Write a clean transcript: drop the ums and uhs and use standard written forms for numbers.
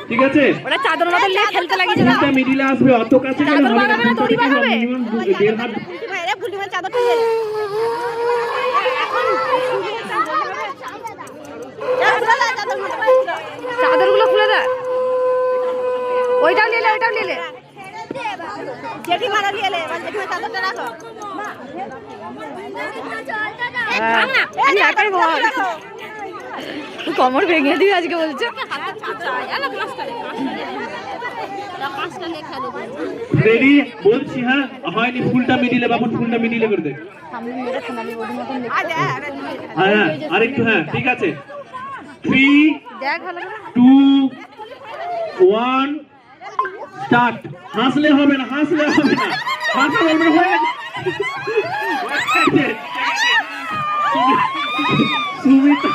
ঠিক আছে ওরা চাদর মতো নিয়ে খেলতে লাগিয়েছে এটা মিডিলে আসবে অত কাছে গেলে চাদর হবে না বানাবে না দড়ি বানাবে মিনিমাম 1.5 হাত ভাইরা ফুলটি ভাই চাদরটা নিয়ে চাদরগুলো খুলে দে ওইটাও নিয়ে লে ওইটাও নিয়ে লে জেঠি মারা নিয়ে এলে এবার জেঠি চাদরটা রাখো আমি একাই বল কমর ভেঙে দিবি আজকে বলছো রেডি বলছি হ্যাঁ হয়নি ফুলটা মিডিলে বাপন ফুলটা মিডিলে করে দে হ্যাঁ আরেকটু হ্যাঁ ঠিক আছে 3 দেখ ভালো 2 1 স্টার্ট হাসলে হবে না হাসলে হবে না হয়ে গেছে সুমিতা